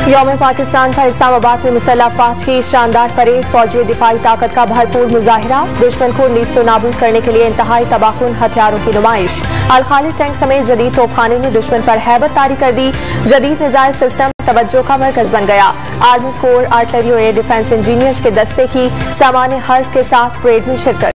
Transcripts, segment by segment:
यौम पाकिस्तान पर इस्लामाबाद में मुसल्लह अफवाज की शानदार परेड, फौजी दिफाई ताकत का भरपूर मुजाहिरा, दुश्मन को नीस्तो नाबूद करने के लिए इंतहाई तबाहकुन हथियारों की नुमाइश। अल खालिद टैंक समेत जदीद तोपखाने ने दुश्मन पर हैबत तारी कर दी। जदीद मिसाइल सिस्टम तवज्जो का मरकज बन गया। आर्मी कोर, आर्टिलरी और एयर डिफेंस इंजीनियर्स के दस्ते की सामान्य हर्फ के साथ परेड में शिरकत।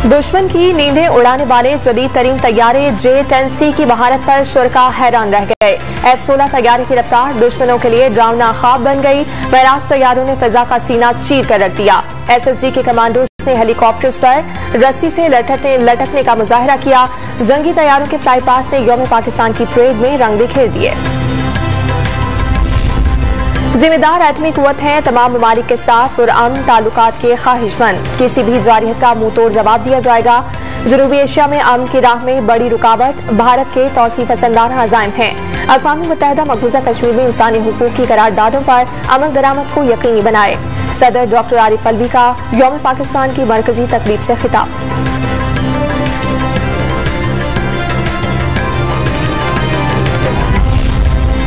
दुश्मन की नींदें उड़ाने वाले जदीद तरीन तैयारे J-10C की महारत पर शुरका हैरान रह गए। F-16 तैयारे की रफ्तार दुश्मनों के लिए डरावना ख्वाब बन गई। महराज तैयारों ने फिजा का सीना चीर कर रख दिया। SSG के कमांडोज ने हेलीकॉप्टर्स पर रस्सी से लटकने का मुजाहरा किया। जंगी तैयारों के फ्लाई पास ने यौम पाकिस्तान की परेड में रंग बिखेर दिए। जिम्मेदार एटमी कुव्वत हैं, तमाम ममालिक के साथ पुरअमन ताल्लुकात के ख्वाहिशमंद। किसी भी जारियत का मुंह तोड़ जवाब दिया जाएगा। जनूबी एशिया में अमन की राह में बड़ी रुकावट भारत के तौसी पसंदाना अज़ाइम हैं। अक़वाम मुत्तहिदा मकबूजा कश्मीर में इंसानी हुकूक की करारदादों पर अमल दरामद को यकीनी बनाए। सदर डॉक्टर आरिफ अलवी का यौम पाकिस्तान की मरकजी तकरीब से खिताब।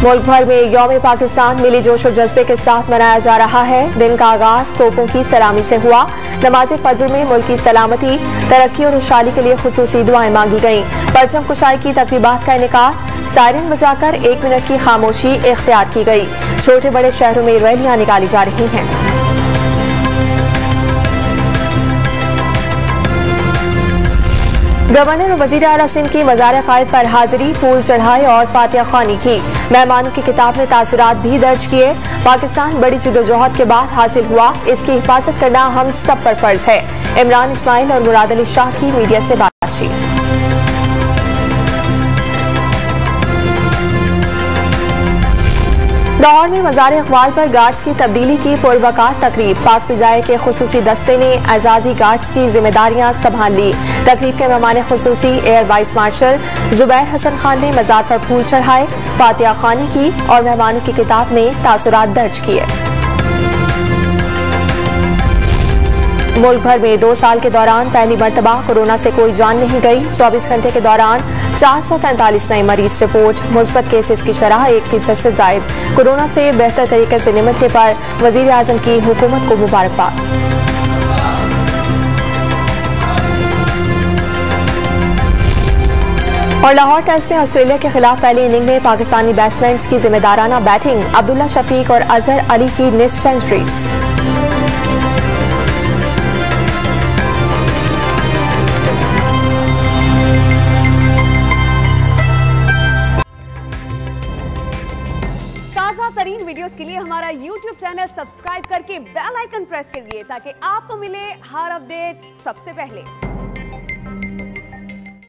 मुल्क भर में यौम पाकिस्तान मिली जोशो जज्बे के साथ मनाया जा रहा है। दिन का आगाज तोपों की सलामी से हुआ। नमाज फजर में मुल्क की सलामती, तरक्की और खुशहाली के लिए खुसूसी दुआएं मांगी गईं। परचम कुशाई की तकरीबात का इनेकाद, सायरन बजाकर 1 मिनट की खामोशी इख्तियार की गई। छोटे बड़े शहरों में रैलियां निकाली जा रही हैं। गवर्नर और वजीर आला सिंध की मज़ार कायद पर हाजिरी, फूल चढ़ाए और फातिहा ख्वानी की। मेहमानों की किताब में तासुरात भी दर्ज किए। पाकिस्तान बड़ी जिद्दोजहद के बाद हासिल हुआ, इसकी हिफाजत करना हम सब पर फर्ज है। इमरान इस्माइल और मुराद अली शाह की मीडिया से बातचीत। लाहौर में मज़ार इक़बाल पर गार्ड्स की तब्दीली की पुरवकार तकरीब। पाक फिजाए के खुसूसी दस्ते ने एजाजी गार्ड्स की जिम्मेदारियां संभाल ली। तकरीब के मेहमान खुसूसी air vice marshal Zubair Hasan Khan ने मज़ार पर फूल चढ़ाए, फातिहा ख्वानी की और मेहमानों की किताब में तासुरात दर्ज किए। मुल्क भर में 2 साल के दौरान पहली मर्तबा कोरोना से कोई जान नहीं गई। 24 घंटे के दौरान 443 नए मरीज रिपोर्ट। मुस्बत केसेस की शरह 1% से जायद। कोरोना से बेहतर तरीके से निपटने पर वजीर आजम की हुकूमत को मुबारकबाद। और लाहौर टेस्ट में ऑस्ट्रेलिया के खिलाफ पहली इनिंग में पाकिस्तानी बैट्समैन की जिम्मेदाराना बैटिंग। अब्दुल्ला शफीक और अजहर अली की निस्फ सेंचुरीज। तरीन वीडियोस के लिए हमारा YouTube चैनल सब्सक्राइब करके बेल आइकन प्रेस करिए ताकि आपको मिले हर अपडेट सबसे पहले।